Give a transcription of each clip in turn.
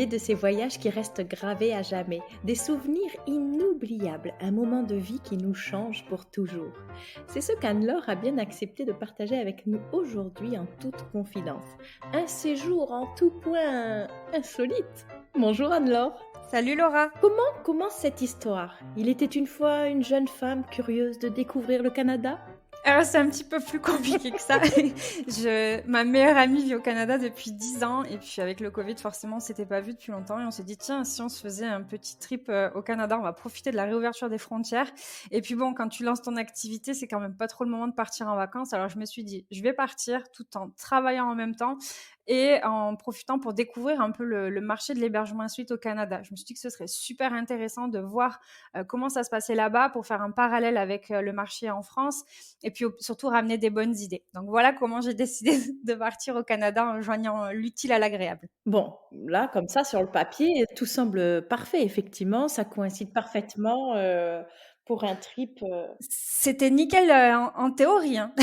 de ces voyages qui restent gravés à jamais, des souvenirs inoubliables, un moment de vie qui nous change pour toujours. C'est ce qu'Anne-Laure a bien accepté de partager avec nous aujourd'hui en toute confidence. Un séjour en tout point insolite. Bonjour Anne-Laure. Salut Laura. Comment commence cette histoire? Il était une fois une jeune femme curieuse de découvrir le Canada? Alors c'est un petit peu plus compliqué que ça. Ma meilleure amie vit au Canada depuis 10 ans et puis avec le Covid forcément on s'était pas vu depuis longtemps et on s'est dit tiens si on se faisait un petit trip au Canada on va profiter de la réouverture des frontières et puis bon quand tu lances ton activité c'est quand même pas trop le moment de partir en vacances alors je me suis dit je vais partir tout en travaillant en même temps et en profitant pour découvrir un peu le marché de l'hébergement insolite au Canada. Je me suis dit que ce serait super intéressant de voir comment ça se passait là-bas pour faire un parallèle avec le marché en France et puis surtout ramener des bonnes idées. Donc voilà comment j'ai décidé de partir au Canada en joignant l'utile à l'agréable. Bon, là, comme ça, sur le papier, tout semble parfait. Effectivement, ça coïncide parfaitement pour un trip. C'était nickel en théorie, hein.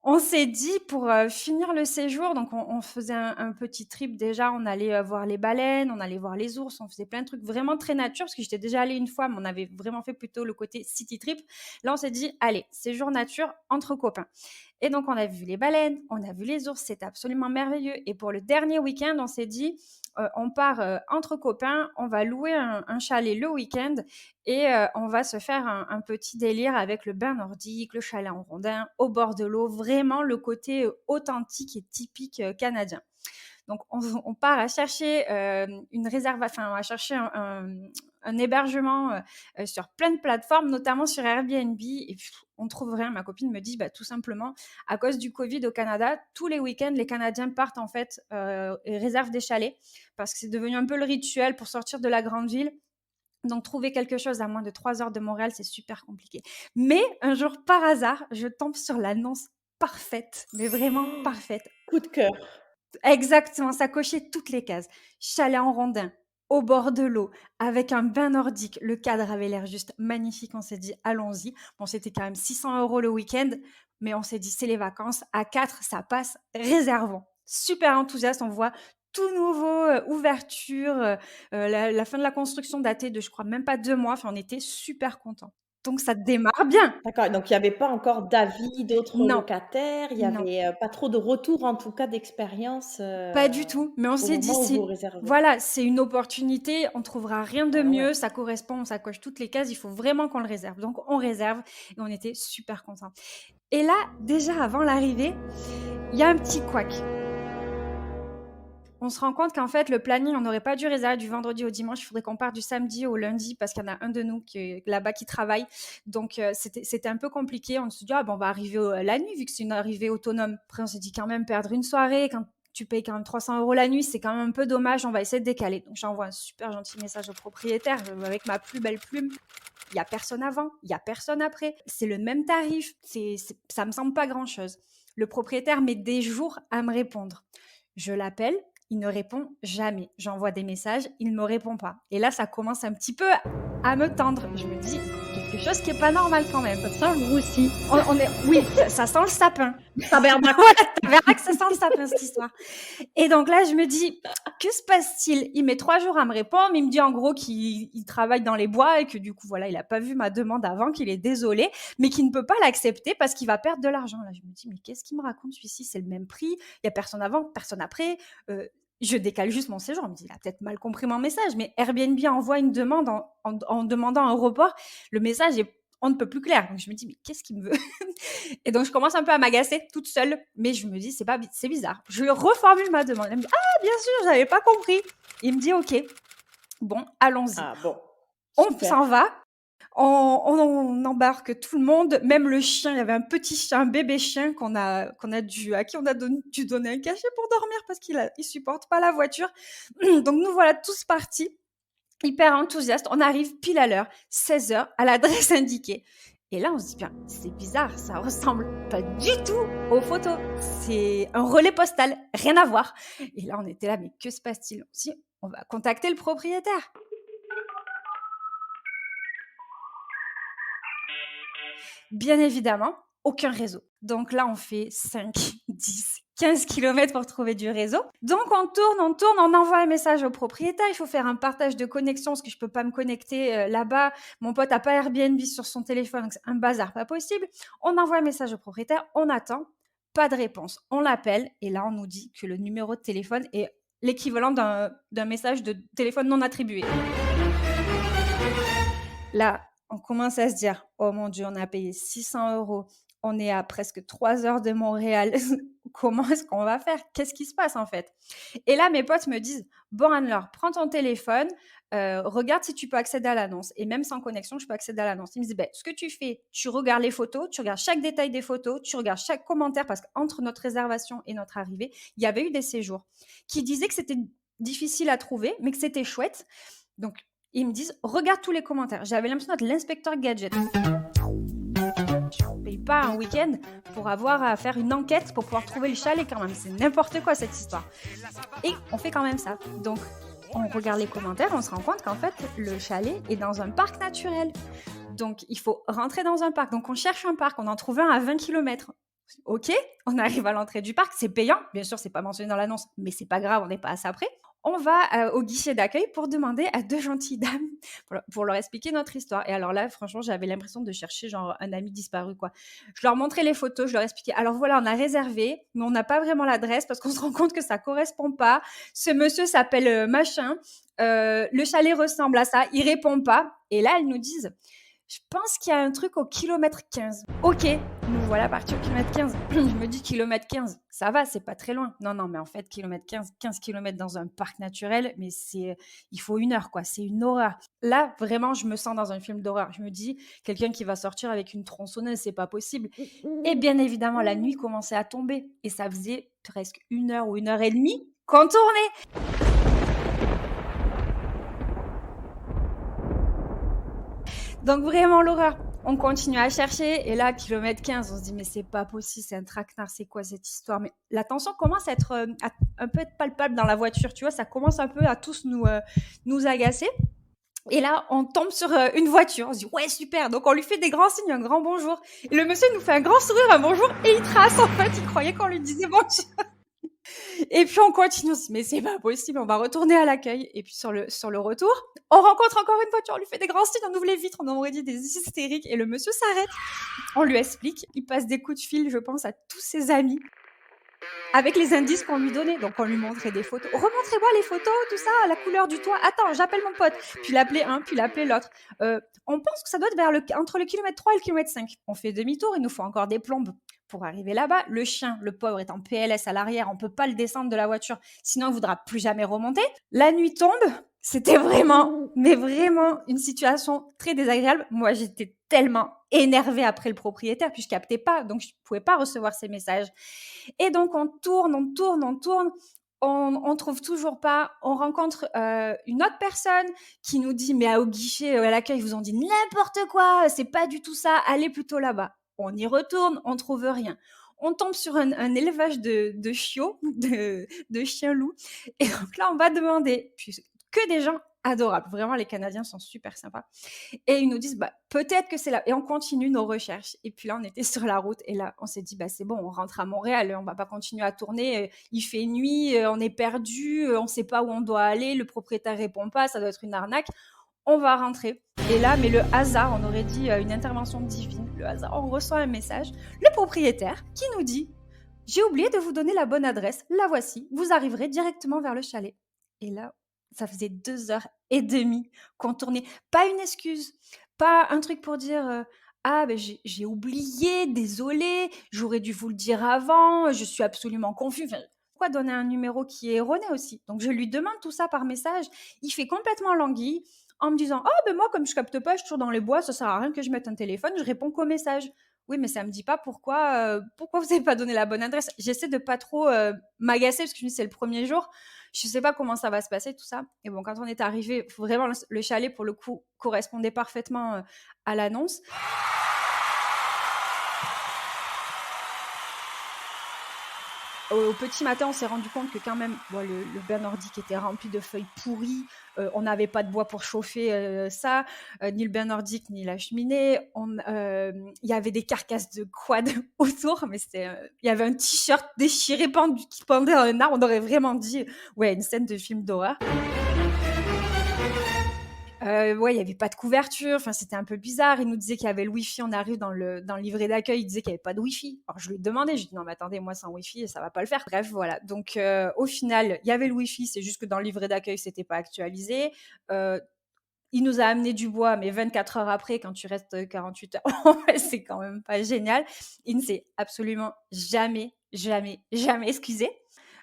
On s'est dit pour finir le séjour, donc on faisait un petit trip déjà, on allait voir les baleines, on allait voir les ours, on faisait plein de trucs vraiment très nature, parce que j'étais déjà allée une fois, mais on avait vraiment fait plutôt le côté city trip. Là, on s'est dit, allez, séjour nature entre copains. Et donc, on a vu les baleines, on a vu les ours, c'était absolument merveilleux. Et pour le dernier week-end, on s'est dit, on part entre copains, on va louer un chalet le week-end et on va se faire un petit délire avec le bain nordique, le chalet en rondin, au bord de l'eau, vraiment le côté authentique et typique canadien. Donc, on part à chercher une réservation, enfin, on va chercher un hébergement sur plein de plateformes, notamment sur Airbnb. Et puis, on trouve rien. Ma copine me dit, tout simplement, à cause du Covid au Canada, tous les week-ends, les Canadiens partent en fait et réservent des chalets parce que c'est devenu un peu le rituel pour sortir de la grande ville. Donc, trouver quelque chose à moins de 3 heures de Montréal, c'est super compliqué. Mais un jour, par hasard, je tombe sur l'annonce parfaite, mais vraiment parfaite. Coup de cœur. Exactement, ça cochait toutes les cases. Chalet en rondin, au bord de l'eau, avec un bain nordique. Le cadre avait l'air juste magnifique. On s'est dit, allons-y. Bon, c'était quand même 600 € le week-end, mais on s'est dit, c'est les vacances. À 4, ça passe, réservons. Super enthousiaste, on voit tout nouveau, ouverture, la fin de la construction datait de, je crois, même pas 2 mois. Enfin, on était super contents. Donc, ça démarre bien. D'accord, donc il y avait pas encore d'avis d'autres Non, locataires, il y non. avait, pas trop de retours en tout cas d'expérience, Pas du tout, mais on au s'est dit moment où vous c'est réservez? voilà, c'est une opportunité, on trouvera rien de Ah ouais. mieux, ça correspond, ça coche toutes les cases, il faut vraiment qu'on le réserve. Donc on réserve et on était super contents. Et là, déjà avant l'arrivée, il y a un petit couac. On se rend compte qu'en fait, le planning, on n'aurait pas dû réserver du vendredi au dimanche. Il faudrait qu'on parte du samedi au lundi parce qu'il y en a un de nous qui est là-bas qui travaille. Donc, c'était un peu compliqué. On se dit, on va arriver la nuit vu que c'est une arrivée autonome. Après, on s'est dit quand même perdre une soirée quand tu payes quand même 300 € la nuit, c'est quand même un peu dommage. On va essayer de décaler. Donc, j'envoie un super gentil message au propriétaire avec ma plus belle plume. Il n'y a personne avant, il n'y a personne après. C'est le même tarif. Ça me semble pas grand-chose. Le propriétaire met des jours à me répondre. Je l'appelle, il ne répond jamais. J'envoie des messages, il ne me répond pas. Et là, ça commence un petit peu à me tendre. Je me dis, quelque chose qui est pas normal quand même. Ça sent le roussi. Oui, ça sent le sapin. Tabernacle. Voilà, tu verras que ça sent le sapin, cette histoire. Et donc là, je me dis, que se passe-t-il? Il met 3 jours à me répondre, mais il me dit en gros qu'il travaille dans les bois et que du coup, voilà, il a pas vu ma demande avant, qu'il est désolé, mais qu'il ne peut pas l'accepter parce qu'il va perdre de l'argent. Là, je me dis, mais qu'est-ce qu'il me raconte celui-ci? C'est le même prix, il y a personne avant, personne après. Je décale juste mon séjour. On me dit, il a peut-être mal compris mon message, mais Airbnb envoie une demande en demandant un report. Le message est on ne peut plus clair. Donc je me dis, mais qu'est-ce qu'il me veut? Et donc je commence un peu à m'agacer toute seule, mais je me dis, c'est bizarre. Je lui reformule ma demande. Elle me dit, bien sûr, j'avais pas compris. Il me dit, ok, bon, allons-y. Ah bon, On super. s'en va. On embarque tout le monde, même le chien. Il y avait un petit chien, un bébé chien à qui on a dû donner un cachet pour dormir parce il supporte pas la voiture. Donc nous voilà tous partis, hyper enthousiastes. On arrive pile à l'heure, 16 h à l'adresse indiquée. Et là, on se dit bien, c'est bizarre, ça ressemble pas du tout aux photos. C'est un relais postal, rien à voir. Et là, on était là, mais que se passe-t-il? Si, on va contacter le propriétaire. Bien évidemment, aucun réseau. Donc là, on fait 5, 10, 15 kilomètres pour trouver du réseau. Donc, on tourne, on envoie un message au propriétaire. Il faut faire un partage de connexion parce que je peux pas me connecter là-bas. Mon pote a pas Airbnb sur son téléphone, donc c'est un bazar pas possible. On envoie un message au propriétaire, on attend, pas de réponse. On l'appelle et là, on nous dit que le numéro de téléphone est l'équivalent d'un message de téléphone non attribué. Là, on commence à se dire, oh mon Dieu, on a payé 600 €. On est à presque 3 heures de Montréal. Comment est-ce qu'on va faire? Qu'est-ce qui se passe en fait? Et là, mes potes me disent, bon Anne-Laure, prends ton téléphone, regarde si tu peux accéder à l'annonce. Et même sans connexion, je peux accéder à l'annonce. Ils me disent, ben, ce que tu fais, tu regardes les photos, tu regardes chaque détail des photos, tu regardes chaque commentaire, parce qu'entre notre réservation et notre arrivée, il y avait eu des séjours qui disaient que c'était difficile à trouver, mais que c'était chouette. Donc, ils me disent, regarde tous les commentaires. J'avais l'impression d'être l'inspecteur gadget. Je ne paye pas un week-end pour avoir à faire une enquête pour pouvoir trouver le chalet quand même. C'est n'importe quoi cette histoire. Et on fait quand même ça. Donc, on regarde les commentaires, on se rend compte qu'en fait, le chalet est dans un parc naturel. Donc, il faut rentrer dans un parc. Donc, on cherche un parc. On en trouve un à 20 kilomètres. Ok, on arrive à l'entrée du parc. C'est payant. Bien sûr, c'est pas mentionné dans l'annonce, mais c'est pas grave, on n'est pas à ça près. On va au guichet d'accueil pour demander à 2 gentilles dames pour leur expliquer notre histoire. Et alors là, franchement, j'avais l'impression de chercher genre un ami disparu, quoi. Je leur montrais les photos, je leur expliquais. Alors voilà, on a réservé, mais on n'a pas vraiment l'adresse parce qu'on se rend compte que ça correspond pas. Ce monsieur s'appelle machin. Le chalet ressemble à ça. Il répond pas. Et là, elles nous disent, je pense qu'il y a un truc au kilomètre 15. Ok, nous voilà partis au kilomètre 15. Je me dis kilomètre 15, ça va, c'est pas très loin. Non, mais en fait, kilomètre 15, 15 kilomètres dans un parc naturel, mais il faut 1 heure, quoi. C'est une horreur. Là, vraiment, je me sens dans un film d'horreur. Je me dis, quelqu'un qui va sortir avec une tronçonneuse, c'est pas possible. Et bien évidemment, la nuit commençait à tomber. Et ça faisait presque 1 heure ou 1 heure et demie qu'on tournait. Donc vraiment l'horreur. On continue à chercher et là, kilomètre 15, on se dit mais c'est pas possible, c'est un traquenard, c'est quoi cette histoire? Mais la tension commence à être un peu palpable dans la voiture, tu vois, ça commence un peu à tous nous agacer. Et là, on tombe sur une voiture, on se dit ouais super, donc on lui fait des grands signes, un grand bonjour. Et le monsieur nous fait un grand sourire, un bonjour et il trace en fait, il croyait qu'on lui disait bonjour. Et puis on continue, on se dit mais c'est pas possible, on va retourner à l'accueil. Et puis sur le retour, on rencontre encore une voiture, on lui fait des grands signes, on ouvre les vitres, on aurait dit des hystériques. Et le monsieur s'arrête, on lui explique, il passe des coups de fil, je pense, à tous ses amis avec les indices qu'on lui donnait. Donc on lui montrait des photos. Remontrez-moi les photos, tout ça, la couleur du toit. Attends, j'appelle mon pote. Puis l'appeler un, puis l'appeler l'autre. On pense que ça doit être entre le kilomètre 3 et le kilomètre 5. On fait demi-tour, il nous faut encore des plombes pour arriver là-bas. Le chien, le pauvre, est en PLS à l'arrière. On peut pas le descendre de la voiture, sinon il voudra plus jamais remonter. La nuit tombe. C'était vraiment, mais vraiment une situation très désagréable. Moi, j'étais tellement énervée après le propriétaire, puis je captais pas, donc je pouvais pas recevoir ces messages. Et donc, on tourne, on trouve toujours pas. On rencontre une autre personne qui nous dit, mais au guichet, à l'accueil, ils vous ont dit n'importe quoi, c'est pas du tout ça, allez plutôt là-bas. On y retourne, on trouve rien. On tombe sur un élevage de chiots, de chiens-loups. Et donc là, on va demander, puis que des gens adorables. Vraiment, les Canadiens sont super sympas. Et ils nous disent, bah, peut-être que c'est là. Et on continue nos recherches. Et puis là, on était sur la route. Et là, on s'est dit, bah, c'est bon, on rentre à Montréal. On va pas continuer à tourner. Il fait nuit, on est perdu, on sait pas où on doit aller. Le propriétaire répond pas, ça doit être une arnaque. On va rentrer. Et là, mais le hasard, on aurait dit une intervention divine. Le hasard, on reçoit un message. Le propriétaire qui nous dit, j'ai oublié de vous donner la bonne adresse. La voici. Vous arriverez directement vers le chalet. Et là, ça faisait 2 heures et demie qu'on tournait. Pas une excuse, pas un truc pour dire ah ben j'ai oublié, désolé, j'aurais dû vous le dire avant, je suis absolument confus. Enfin, pourquoi donner un numéro qui est erroné aussi? Donc je lui demande tout ça par message. Il fait complètement languille en me disant ah ben moi comme je capte pas, je suis toujours dans les bois, ça sert à rien que je mette un téléphone, je réponds qu'au message. Oui, mais ça me dit pas pourquoi vous n'avez pas donné la bonne adresse. J'essaie de pas trop m'agacer parce que je me dis c'est le premier jour. Je sais pas comment ça va se passer tout ça. Et bon, quand on est arrivé, vraiment le chalet pour le coup correspondait parfaitement à l'annonce. au petit matin, on s'est rendu compte que quand même, bon, le bain nordique était rempli de feuilles pourries. On n'avait pas de bois pour chauffer ça, ni le bain nordique, ni la cheminée. Il y avait des carcasses de quad autour, mais il y avait un t-shirt déchiré qui pendait à un arbre. On aurait vraiment dit, ouais, une scène de film d'horreur. Ouais, il y avait pas de couverture, enfin, c'était un peu bizarre. Il nous disait qu'il y avait le Wi-Fi, on arrive dans le livret d'accueil, il disait qu'il y avait pas de Wi-Fi. Alors je lui ai demandé, je lui ai dit: «Non mais attendez, moi sans Wi-Fi, ça va pas le faire». Bref, voilà. Donc au final, il y avait le Wi-Fi, c'est juste que dans le livret d'accueil, c'était pas actualisé. Il nous a amené du bois, mais 24 heures après, quand tu restes 48 heures, c'est quand même pas génial. Il ne s'est absolument jamais, jamais, jamais excusé.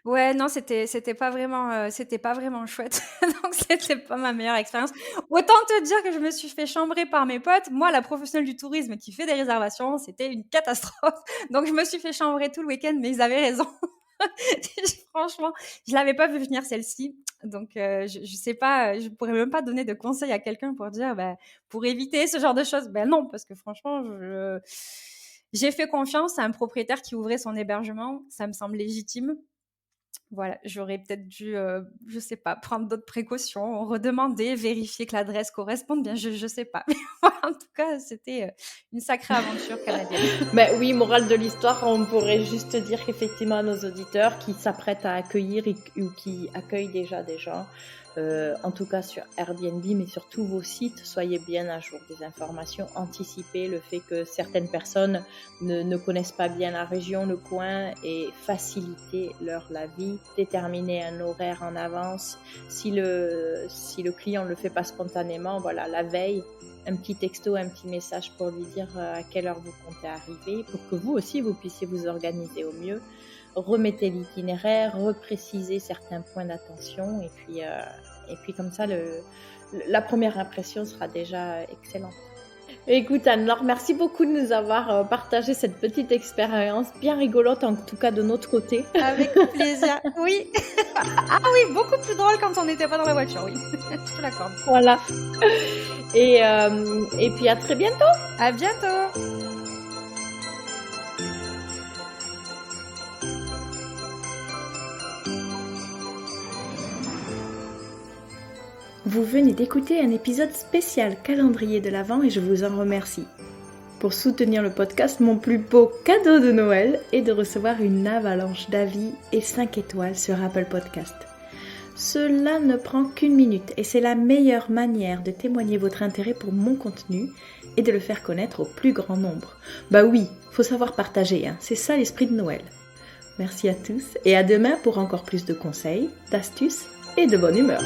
Ouais, non, c'était pas vraiment chouette. Donc c'était pas ma meilleure expérience. Autant te dire que je me suis fait chambrer par mes potes. Moi, la professionnelle du tourisme qui fait des réservations, c'était une catastrophe. Donc je me suis fait chambrer tout le week-end, mais ils avaient raison. Franchement, je l'avais pas vu venir celle-ci. Donc je sais pas, je pourrais même pas donner de conseils à quelqu'un pour dire, pour éviter ce genre de choses. Ben non, parce que franchement, j'ai fait confiance à un propriétaire qui ouvrait son hébergement. Ça me semble légitime. Voilà, j'aurais peut-être dû, je sais pas, prendre d'autres précautions, redemander, vérifier que l'adresse corresponde bien, je sais pas. Mais voilà, en tout cas, c'était, une sacrée aventure canadienne. Ben oui, morale de l'histoire, on pourrait juste dire qu'effectivement, nos auditeurs qui s'apprêtent à accueillir ou qui accueillent déjà des gens, en tout cas sur Airbnb, mais sur tous vos sites, soyez bien à jour des informations, anticipez le fait que certaines personnes ne connaissent pas bien la région, le coin, et facilitez leur la vie, déterminez un horaire en avance. Si le client ne le fait pas spontanément, voilà, la veille, un petit texto, un petit message pour lui dire à quelle heure vous comptez arriver, pour que vous aussi, vous puissiez vous organiser au mieux. Remettez l'itinéraire, reprécisez certains points d'attention, et puis comme ça, la première impression sera déjà excellente. Écoute Anne-Laure, merci beaucoup de nous avoir partagé cette petite expérience bien rigolote, en tout cas de notre côté. Avec plaisir, oui. Ah oui, beaucoup plus drôle quand on n'était pas dans la voiture, oui. Je te l'accorde. Voilà. Et puis à très bientôt. À bientôt. Vous venez d'écouter un épisode spécial calendrier de l'Avent et je vous en remercie. Pour soutenir le podcast, mon plus beau cadeau de Noël est de recevoir une avalanche d'avis et 5 étoiles sur Apple Podcast. Cela ne prend qu'une minute et c'est la meilleure manière de témoigner votre intérêt pour mon contenu et de le faire connaître au plus grand nombre. Bah oui, faut savoir partager, hein, c'est ça l'esprit de Noël. Merci à tous et à demain pour encore plus de conseils, d'astuces et de bonne humeur.